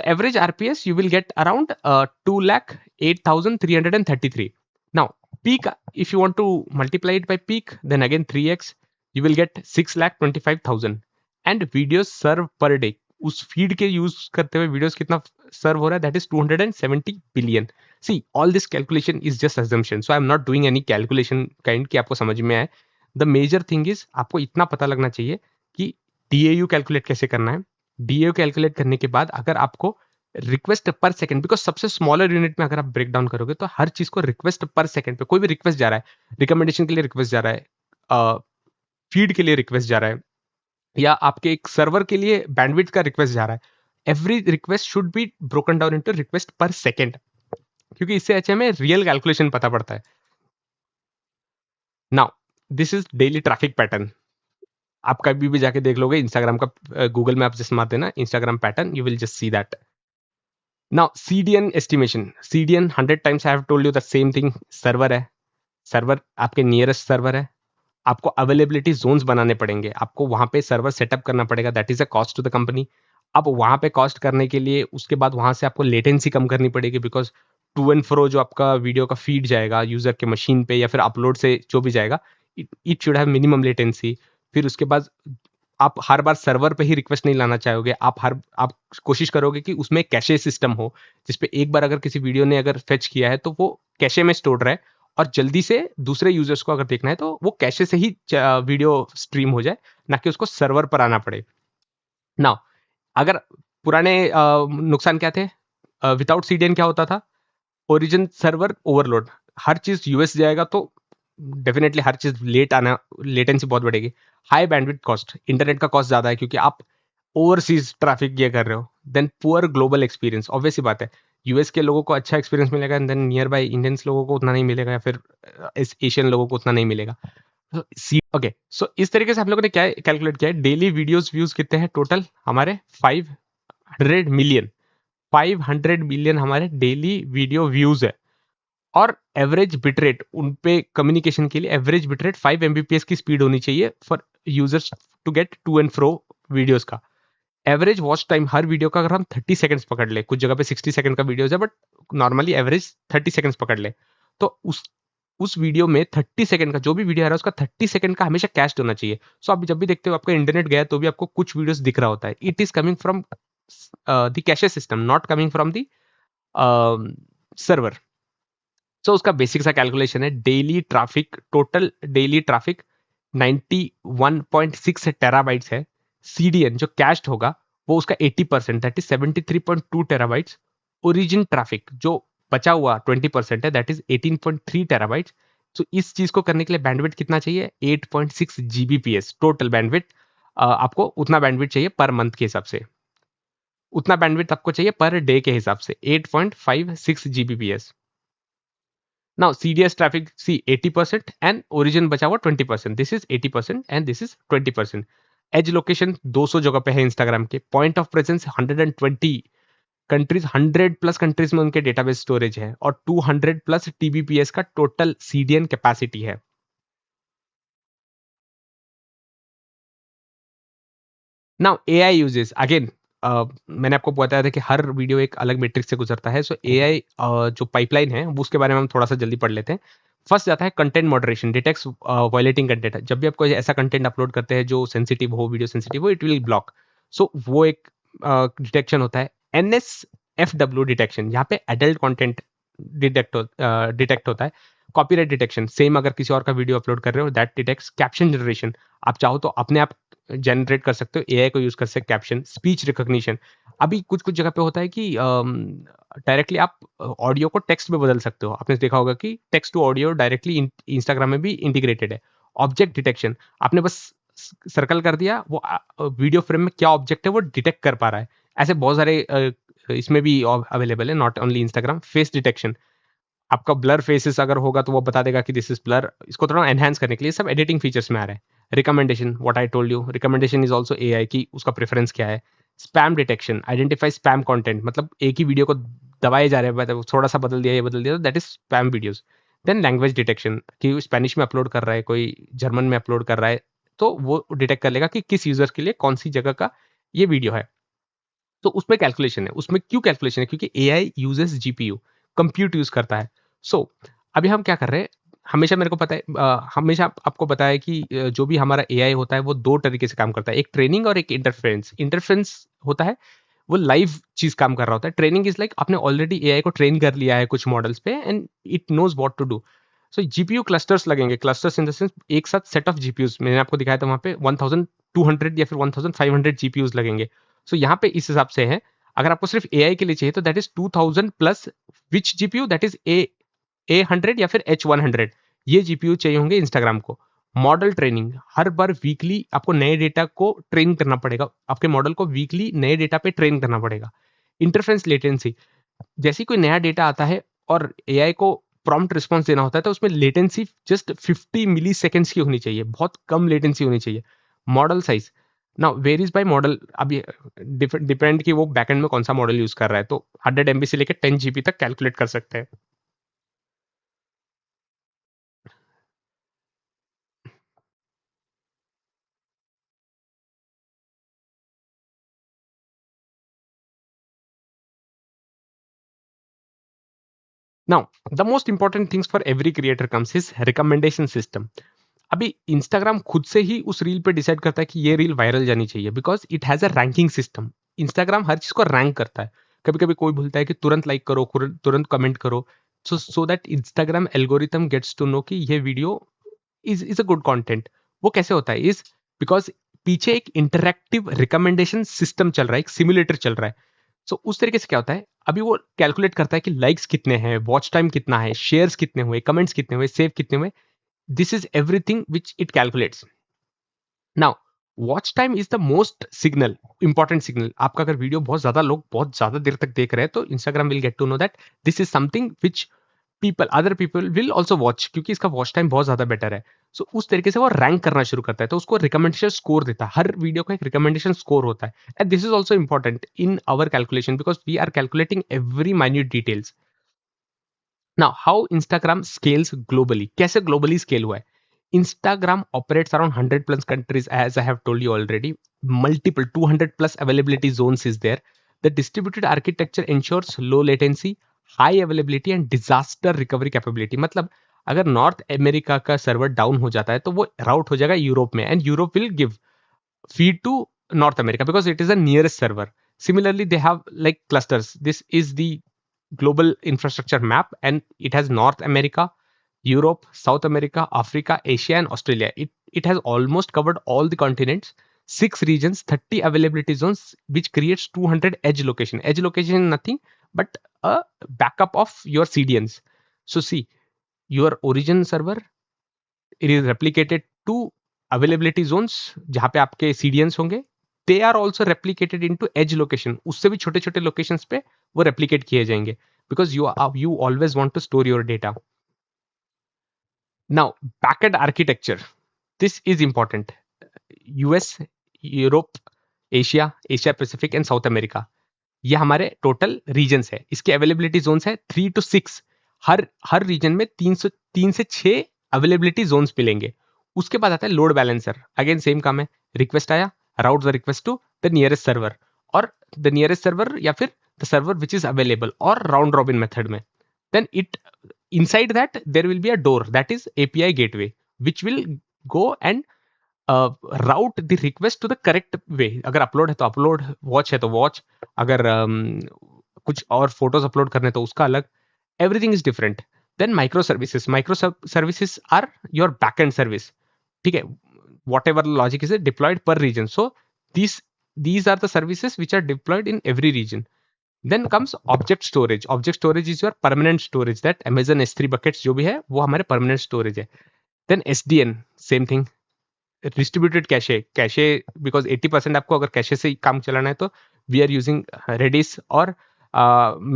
average RPS you will get around 2,08,333. Now peak, if you want to multiply it by peak, then again 3x, you will get 6,25,000. And videos serve per day, उस feed के use करते हुए videos कितना serve हो रहा है, that is 270 billion. See all this calculation is just assumption, so I am not doing any calculation kind कि आपको समझ में आए. द मेजर थिंग इज आपको इतना पता लगना चाहिए कि DAU कैलकुलेट कैसे करना है. DAU कैलकुलेट करने के बाद अगर आपको रिक्वेस्ट पर सेकंड, बिकॉज सबसे स्मॉलर यूनिट में अगर आप ब्रेक डाउन करोगे तो हर चीज को रिक्वेस्ट पर सेकंड पे, कोई भी रिक्वेस्ट जा रहा है, रिकमेंडेशन के लिए रिक्वेस्ट जा रहा है, फीड के लिए रिक्वेस्ट जा रहा है, या आपके एक सर्वर के लिए बैंडविड्थ का रिक्वेस्ट जा रहा है, every request should be broken down into request per second, क्योंकि इससे अच्छे हमें रियल कैलकुलेशन पता पड़ता है. Now this is daily traffic pattern. आप कभी भी जाके देख लोगे इंस्टाग्राम का, गूगल में आप जस्ट मार देना Instagram pattern, you will just see that. Now CDN estimation. CDN 100 times I have told you the same thing. Server है, सर्वर आपके नियरेस्ट सर्वर है, आपको अवेलेबिलिटी जोन्स बनाने पड़ेंगे, आपको वहां पे सर्वर सेटअप करना पड़ेगा, that is a cost to the company. अब वहां पे कॉस्ट करने के लिए उसके बाद वहां से आपको लेटेंसी कम करनी पड़ेगी, बिकॉज टू एंड फ्रो जो आपका वीडियो का फीड जाएगा यूजर के मशीन पे या फिर अपलोड से जो भी जाएगा, it should have minimum latency. फिर उसके बाद आप हर बार सर्वर पे ही रिक्वेस्ट नहीं लाना चाहोगे, आप कोशिश करोगे कि उसमें कैशे सिस्टम हो, जिसपे एक बार अगर किसी वीडियो ने अगर फेच किया है तो वो कैशे में स्टोर रहे और जल्दी से दूसरे यूजर्स को अगर देखना है तो वो कैशे से ही वीडियो स्ट्रीम हो जाए, ना कि उसको सर्वर पर आना पड़े। नाउ अगर पुराने नुकसान क्या थे? विदाउट सीडीएन क्या होता था? Origin server overload. हर चीज यूएस जाएगा तो डेफिनेटली हर चीज लेट आना, लेटेंसी बहुत बढ़ेगी। हाई बैंडविड्थ कॉस्ट, इंटरनेट का कॉस्ट ज्यादा है क्योंकि आप ओवरसीज ट्रैफिक ये कर रहे हो। Then poor global experience, obvious सी बात है, यूएस के लोगों को अच्छा एक्सपीरियंस मिलेगा and then nearby Indians लोगों को उतना नहीं मिलेगा, या फिर एशियन लोगों को उतना नहीं मिलेगा। ओके, सो इस तरीके से हम लोगों ने क्या कैलकुलेट किया है, डेली वीडियोस व्यूज कितने हैं टोटल हमारे? 500 मिलियन। 500 मिलियन हमारे डेली वीडियो व्यूज है। और एवरेज बिट रेट उन पे कम्युनिकेशन के लिए एवरेज बिट रेट 5 Mbps की स्पीड होनी चाहिए for users to get to and fro videos का। एवरेज वॉच टाइम हर वीडियो का अगर हम 30 सेकंड्स पकड़ ले, कुछ जगह पे 60 सेकंड का वीडियो है बट नॉर्मली एवरेज 30 सेकंड्स पकड़ ले, तो उस वीडियो में 30 सेकंड का जो भी वीडियो आ रहा है उसका 30 सेकंड का हमेशा कैश होना चाहिए। सो आप जब भी देखते हो आपका इंटरनेट गया तो भी आपको कुछ वीडियोस दिख रहा होता है, it is coming from the cache system, not coming from the server. So उसका बेसिक सा कैलकुलेशन है, daily traffic, total daily traffic 91.6 terabytes है। सीडीएन जो कैश्ड होगा वो उसका 80%, that is 73.2 terabytes. Origin traffic जो बचा हुआ 20% है, दैट इज 18.3 टेराबाइट्स। तो इस चीज को करने के लिए बैंडविड्थ कितना चाहिए? 8.6 जीबीपीएस टोटल बैंडविड्थ। आपको उतना बैंडविड्थ चाहिए पर मंथ के हिसाब से, उतना बैंडविड्थ आपको चाहिए पर डे के हिसाब से, 8.56 GBPS. Now CDS traffic, see 80% and origin बचा हुआ 20%. This is 80% and this is 20%. Edge location 200 जगह पे है इंस्टाग्राम के। Point of presence 120 countries, 100 plus countries में उनके डेटाबेस स्टोरेज है और 200 प्लस टीबीपीएस का टोटल सीडीएन कैपेसिटी है। नाउ एआई यूजेस अगेन, मैंने आपको बताया था कि हर वीडियो एक अलग मैट्रिक्स से गुजरता है। सो एआई जो पाइपलाइन है वो उसके बारे में हम थोड़ा सा जल्दी पढ़ लेते हैं। फर्स्ट जाता है content moderation, detects violating content. जब भी आप कोई ऐसा कंटेंट अपलोड करते हैं जो सेंसिटिव हो, वीडियो सेंसिटिव हो, इट विल ब्लॉक। सो वो एक डिटेक्शन होता है। NSFW डिटेक्शन, यहाँ पे एडल्ट कंटेंट डिटेक्ट होता है। कॉपीराइट डिटेक्शन, सेम अगर किसी और का वीडियो अपलोड कर रहे हो, दैट डिटेक्ट्स। कैप्शन जनरेशन, आप चाहो तो अपने आप जनरेट कर सकते हो, एआई को यूज कर सकते, कैप्शन। स्पीच रिकॉग्निशन, अभी कुछ कुछ जगह पे होता है कि डायरेक्टली आप ऑडियो को टेक्स्ट में बदल सकते हो। आपने देखा होगा कि text to audio directly Instagram में भी इंटीग्रेटेड है। ऑब्जेक्ट डिटेक्शन, आपने बस सर्कल कर दिया, वो वीडियो फ्रेम में क्या ऑब्जेक्ट है वो डिटेक्ट कर पा रहा है। ऐसे बहुत सारे इसमें भी अवेलेबल है, not only Instagram. Face detection, आपका ब्लर फेसेस अगर होगा तो वो बता देगा कि दिस इज ब्लर। इसको थोड़ा एनहांस करने के लिए सब एडिटिंग फीचर्स में आ रहा है। Recommendation, what I told you, recommendation is also AI की उसका प्रेफरेंस क्या है। Spam detection, identify spam content, मतलब एक ही वीडियो को दबाए जा रहे हैं, मतलब थोड़ा सा बदल दिया, ये बदल दिया, that is spam videos. Then language detection, कि स्पेनिश में अपलोड कर रहा है, कोई जर्मन में अपलोड कर रहा है, तो वो डिटेक्ट कर लेगा कि किस यूजर के लिए कौन सी जगह का ये वीडियो है। तो उसमें कैलकुलेशन है। उसमें क्यों कैलकुलेशन है? क्योंकि AI uses GPU, compute use करता है। सो अभी हम क्या कर रहे हैं, हमेशा मेरे को पता है, हमेशा आपको पता है कि जो भी हमारा एआई होता है वो दो तरीके से काम करता है, एक ट्रेनिंग और एक इंटरफेरेंस। इंटरफेरेंस होता है वो लाइव चीज काम कर रहा होता है। ट्रेनिंग इज लाइक आपने ऑलरेडी एआई को ट्रेन कर लिया है कुछ मॉडल्स पे and it knows what to do. So GPU clusters लगेंगे, क्लस्टर्स इन द सेंस एक साथ सेट ऑफ जीपीयूज, मैंने आपको दिखाया था वहां पे 1200 या फिर 1500 जीपीयूज लगेंगे। सो यहाँ पे इस हिसाब से है, अगर आपको सिर्फ एआई के लिए चाहिए तो that is 2000 plus which GPU, that is A100 या फिर H100, ये जीपीयू चाहिए होंगे इंस्टाग्राम को। मॉडल ट्रेनिंग, हर बार वीकली आपको नए डेटा को ट्रेन करना पड़ेगा, आपके मॉडल को वीकली नए डेटा पे ट्रेन करना पड़ेगा। इंटरफेरेंस लेटेंसी, जैसे ही कोई नया डेटा आता है और एआई को प्रॉम्प्ट रिस्पॉन्स देना होता है तो उसमें लेटेंसी जस्ट 50 मिली सेकेंड्स की होनी चाहिए, बहुत कम लेटेंसी होनी चाहिए। मॉडल साइज, ना वेरीज बाय मॉडल, अब ये डिपेंड कि वो बैकएंड में कौन सा मॉडल यूज कर रहा है, तो 100 MB से लेकर 10 GB तक कैलकुलेट कर सकते हैं। Now, the most important things for every creator comes is recommendation system. अभी इंस्टाग्राम खुद से ही उस रील पे डिसाइड करता है कि ये रील वायरल जानी चाहिए, because it has a ranking system. Instagram हर चीज को रैंक करता है। कभी कभी कोई बोलता है कि तुरंत लाइक करो, तुरंत कमेंट करो, so that Instagram algorithm gets to know कि ये video is a good content. वो कैसे होता है, इज बिकॉज पीछे एक इंटरैक्टिव रिकमेंडेशन सिस्टम चल रहा है, एक सिमुलेटर चल रहा है। सो उस तरीके से क्या होता है, अभी वो कैलकुलेट करता है कि लाइक्स कितने हैं, वॉच टाइम कितना है, शेयर्स कितने हुए, कमेंट्स कितने हुए, सेव कितने हुए। This is everything which it calculates. Now watch time is the most signal, important signal. आपका अगर वीडियो बहुत ज्यादा लोग बहुत ज्यादा देर तक देख रहे हैं, तो Instagram will get to know that this is something which people, other people will also watch, क्योंकि इसका वॉच टाइम बहुत ज्यादा बेटर है। सो उस तरीके से वो रैंक करना शुरू करता है, तो उसको रिकमेंडेशन स्कोर देता है। हर वीडियो का एक रिकमेंडेशन स्कोर होता है, and this is also important in our calculation, because we are calculating every minute details. Now how Instagram scales globally, कैसे ग्लोबली स्केल हुआ है? Instagram operates around 100 plus countries, as I have told you already. Multiple 200 plus availability zones is there. The distributed architecture ensures low latency, high availability and disaster recovery capability. मतलब अगर north America का server down हो जाता है, तो वो राउट हो जाएगा यूरोप में, and Europe will give feed to North America because it is the nearest server. Similarly, they have like clusters. This is the global infrastructure map, and it has North America, Europe, South America, Africa, Asia, and Australia. It has almost covered all the continents, 6 regions, 30 availability zones, which creates 200 edge location. Edge location is nothing but a backup of your CDNs. So see, your origin server, it is replicated to availability zones जहाँ पे आपके CDNs होंगे. They are also replicated into edge location. उससे भी छोटे छोटे locations पे वो replicate किए जाएंगे, because you always want to store your data. Now backend architecture, this is important. US, Europe, Asia Pacific and south America, ये हमारे टोटल रीजन्स है। इसके अवेलेबिलिटी जोन्स है 3 to 6। हर रीजन में 3 से 6 अवेलेबिलिटी जोन्स मिलेंगे। उसके बाद आता है लोड बैलेंसर। अगेन सेम काम है, रिक्वेस्ट आया, route the request to the nearest server, और द नियरेस्ट सर्वर या फिर the server which is available, और राउंड रॉबिन मेथड में। then it inside that there will be a door, that is API gateway, which will go and route the request to the correct way. अगर upload है तो upload, watch है तो watch, अगर कुछ और photos upload करने तो उसका अलग, everything is different. Then micro services are your back end service, ठीक है, whatever logic is deployed per region. So these are the services which are deployed in every region. Then comes object storage. Object storage is your permanent storage, that Amazon S3 buckets जो भी है वो हमारे permanent storage है. Then SDN, same thing. Distributed cache because 80% आपको अगर cache से काम चलाना है, तो वी आर यूजिंग रेडिस और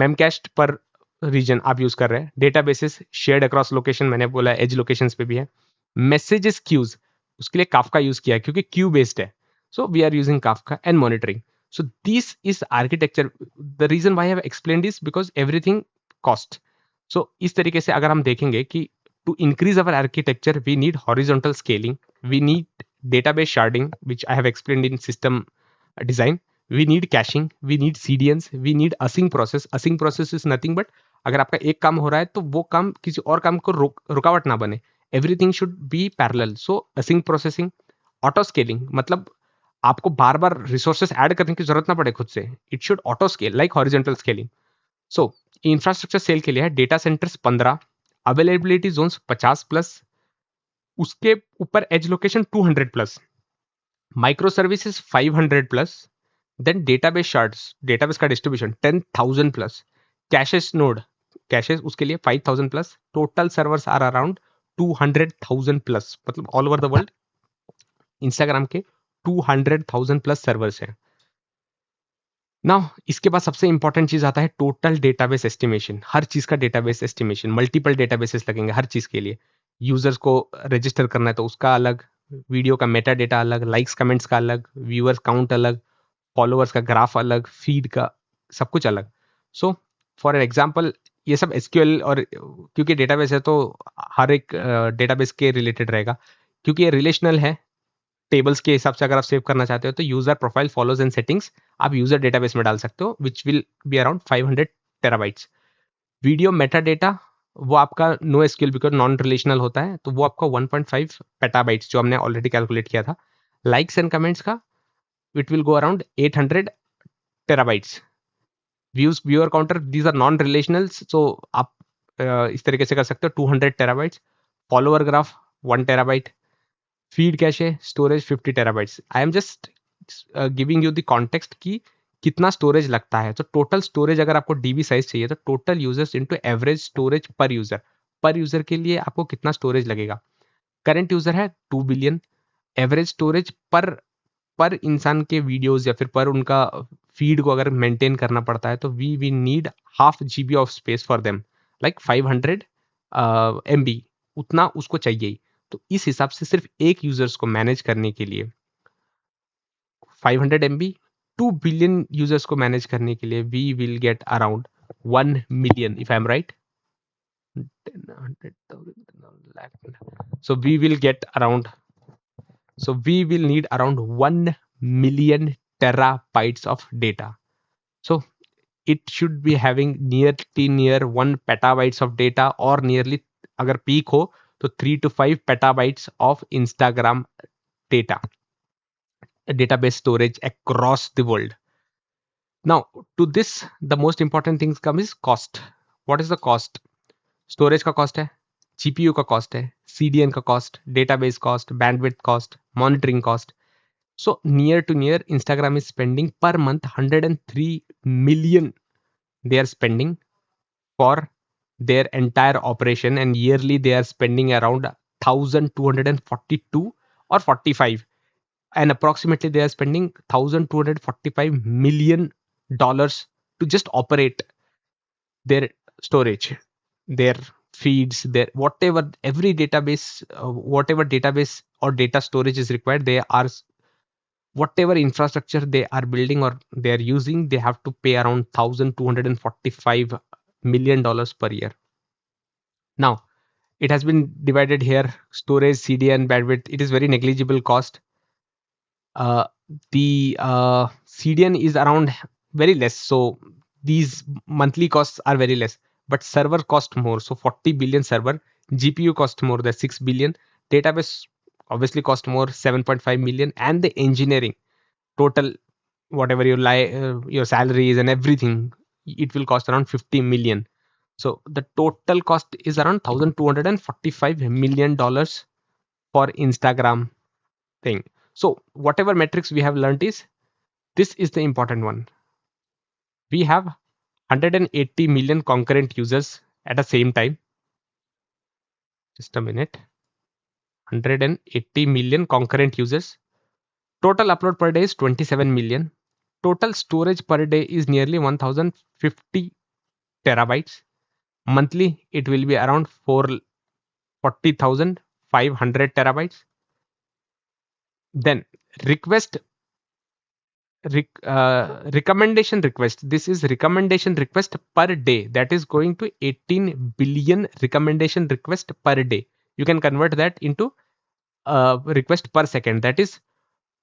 मेमकैस्ट पर रीजन आप यूज कर रहे हैं। डेटाबेसेस शेयर्ड अक्रॉस लोकेशन, मैंने बोला एज लोकेशंस पे भी है। मैसेजेस क्यूज, उसके लिए काफका यूज किया है क्योंकि क्यू बेस्ड है, so we are using Kafka and monitoring. So this is architecture. The reason why have explained is because everything cost. So इस तरीके से अगर हम देखेंगे कि to increase our architecture, we need horizontal scaling, we need database sharding, which I have explained in system design, we need caching, we need CDNs, we need async process. Async process is nothing but अगर आपका एक काम हो रहा है तो वो काम किसी और काम को रुकावट ना बने, everything should be parallel. So async processing, auto scaling, मतलब आपको बार बार रिसोर्सेस ऐड करने की जरूरत ना पड़े खुद से, it should auto scale like horizontal scaling. So infrastructure cell के लिए है data centers 15, availability zones 50 plus, उसके ऊपर edge location 200 plus, micro services 500 plus, then database shards, database का distribution 10,000 plus, caches node, caches उसके लिए 5,000 plus, total servers are around 200,000 plus, मतलब all over the world Instagram के 200,000 plus servers हैं। Now इसके बाद सबसे इंपॉर्टेंट चीज आता है टोटल डेटाबेस एस्टिमेशन। हर चीज का डेटाबेस एस्टिमेशन, मल्टीपल डेटाबेसेस लगेंगे हर चीज के लिए। यूजर्स को रजिस्टर करना है तो उसका अलग, वीडियो का मेटा डेटा अलग, लाइक्स कमेंट्स का अलग, व्यूअर्स काउंट अलग, फॉलोअर्स का ग्राफ अलग, फीड का सब कुछ अलग। सो फॉर एग्जाम्पल ये सब एसक्यूएल, और क्योंकि डेटाबेस है तो हर एक डेटाबेस के रिलेटेड रहेगा, क्योंकि ये रिलेशनल है। टेबल्स के हिसाब से अगर आप सेव करना चाहते हो तो user profile follows and settings आप यूजर डेटाबेस में डाल सकते हो, which will be around 500 terabytes. Video meta data वो आपका no SQL because non relational होता है, तो वो आपका 1.5 पेटाबाइट्स जो हमने ऑलरेडी कैलकुलेट किया था। लाइक्स एंड कमेंट्स का it will go around 800 terabytes. Views viewer counter these are non relationals, so आप इस तरीके से कर सकते हो 200 terabytes. Follower graph 1 terabyte. Feed cache storage 50 terabytes. I am just giving you the context कि कितना स्टोरेज लगता है। तो टोटल स्टोरेज अगर आपको डीबी साइज चाहिए तो total users into average storage पर यूजर के लिए आपको कितना स्टोरेज लगेगा। करंट यूजर है 2 बिलियन। एवरेज स्टोरेज पर इंसान के वीडियोस या फिर पर उनका फीड को अगर मेंटेन करना पड़ता है तो we need half GB of space for them, like 500 MB उतना उसको चाहिए ही। तो इस हिसाब से सिर्फ एक यूजर्स को मैनेज करने के लिए 500 MB, 2 बिलियन यूजर्स को मैनेज करने के लिए we will get around 1 million, if I am right. 100,000 so we will get around, so we will need around 1 million terabytes of data. So it should be having near 1 petabytes of data, or nearly अगर peak हो तो 3 to 5 petabytes of Instagram data, database storage across the world. Now to this the most important things come is cost. What is the cost? Storage का cost है, GPU का cost है, CDN का cost, database cost, bandwidth cost, monitoring cost. So near to near Instagram is spending per month 103 million they are spending for their entire operation, and yearly they are spending around 1242 or 45, and approximately they are spending $1,245 million to just operate their storage, their feeds, their whatever, every database, whatever database or data storage is required, they are, whatever infrastructure they are building or they are using, they have to pay around $1,245 million per year. Now it has been divided here: storage, CDN, bandwidth. It is very negligible cost. The CDN is around very less, so these monthly costs are very less, but server cost more, so 40 billion server. GPU cost more, than 6 billion. Database obviously cost more, 7.5 million, and the engineering total, whatever your salaries and everything, it will cost around 50 million. So the total cost is around $1,245 million for Instagram thing. So whatever metrics we have learned is, this is the important one. We have 180 million concurrent users at the same time. Just a minute. 180 million concurrent users. Total upload per day is 27 million. Total storage per day is nearly 1050 terabytes. Monthly, it will be around 40,500 terabytes. Then recommendation request. This is recommendation request per day. That is going to 18 billion recommendation request per day. You can convert that into request per second. That is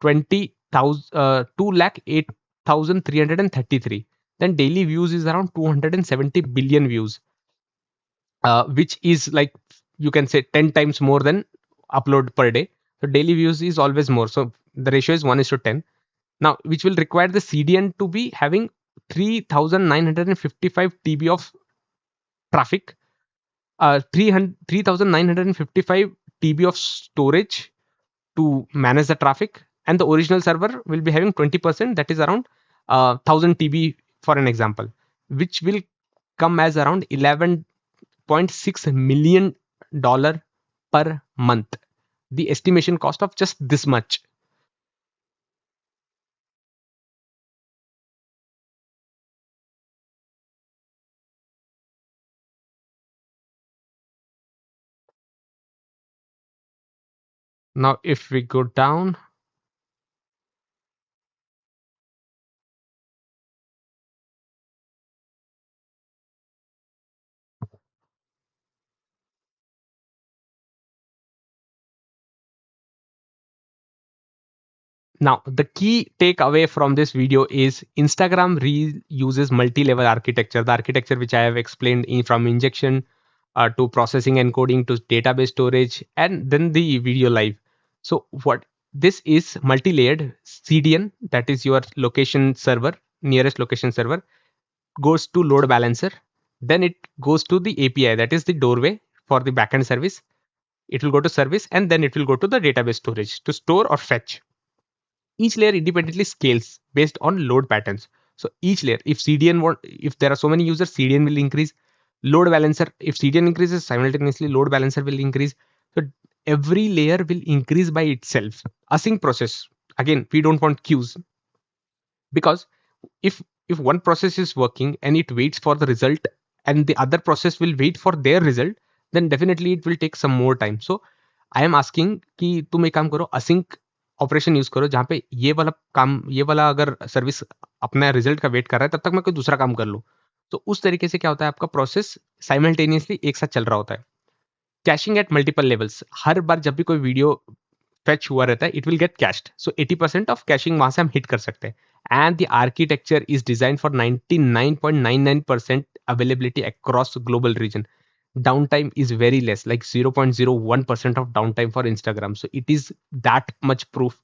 2,08,333. Then daily views is around 270 billion views, which is like, you can say 10 times more than upload per day. So daily views is always more. So the ratio is 1:10. Now, which will require the CDN to be having 3,955 TB of traffic, 3,955 TB of storage to manage the traffic, and the original server will be having 20%, that is around 1000 TB for an example, which will come as around $11.6 million per month. The estimation cost of just this much. Now, if we go down, now the key takeaway from this video is Instagram Reel uses multi-level architecture, the architecture which I have explained from injection, to processing and coding to database storage, and then the video live. So what this is multi-layered CDN, that is your location server, nearest location server, goes to load balancer, then it goes to the API, that is the doorway for the backend service. It will go to service, and then it will go to the database storage to store or fetch. Each layer independently scales based on load patterns. So each layer, if there are so many users, CDN will increase. Load balancer, if CDN increases, simultaneously load balancer will increase. So every layer will increase by itself. Async process, again, we don't want queues, because if one process is working and it waits for the result, and the other process will wait for their result, then definitely it will take some more time. So I am asking कि तुम एक काम करो, async operation use करो, जहाँ पे ये वाला अगर सर्विस अपना रिजल्ट का वेट कर रहा है, तब तक मैं कोई दूसरा काम कर लूँ. तो उस तरीके से क्या होता है, आपका प्रोसेस साइमल्टेनियसली एक साथ चल रहा होता है. कैशिंग एट मल्टीपल लेवल्स, हर बार जब भी कोई वीडियो फेच हुआ रहता है, it will get cached. So 80% of caching वहां से हम हिट कर सकते हैं. And the architecture is design for 99.99% availability across global region. Downtime is very less, like 0.01% of downtime for Instagram. So it is that much proof,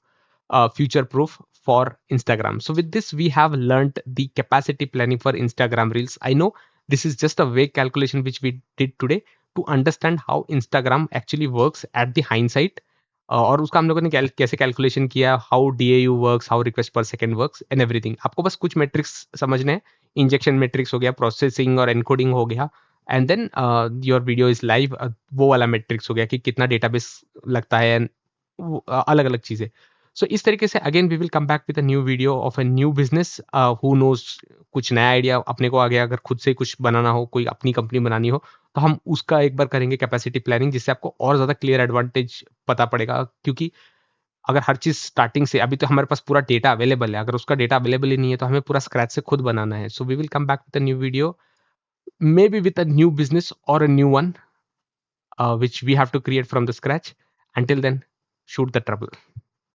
future proof for Instagram. So with this, we have learned the capacity planning for Instagram Reels. I know this is just a vague calculation which we did today to understand how Instagram actually works at the hindsight. और उसका हम लोगों ने कैसे calculation किया, how DAU works, how request per second works and everything. आपको बस कुछ मेट्रिक्स समझने हैं. इंजेक्शन मेट्रिक्स हो गया, प्रोसेसिंग और एनकोडिंग हो गया, and then your video is live, वो वाला मेट्रिक्स हो गया कि कितना डेटाबेस लगता है, एंड अलग अलग चीजें. सो इस तरीके से again we will come back with a new video of a new business. Who knows, कुछ नया आइडिया अपने को आ गया, अगर खुद से कुछ बनाना हो, कोई अपनी कंपनी बनानी हो, तो हम उसका एक बार करेंगे कैपेसिटी प्लानिंग, जिससे आपको और ज्यादा क्लियर एडवांटेज पता पड़ेगा. क्योंकि अगर हर चीज स्टार्टिंग से, अभी तो हमारे पास पूरा डेटा अवेलेबल है, अगर उसका डेटा अवेलेबल ही नहीं है, तो हमें पूरा स्क्रैच से खुद बनाना है. So we will come back with a new video, maybe with a new business or a new one, which we have to create from the scratch. Until then, shoot the trouble.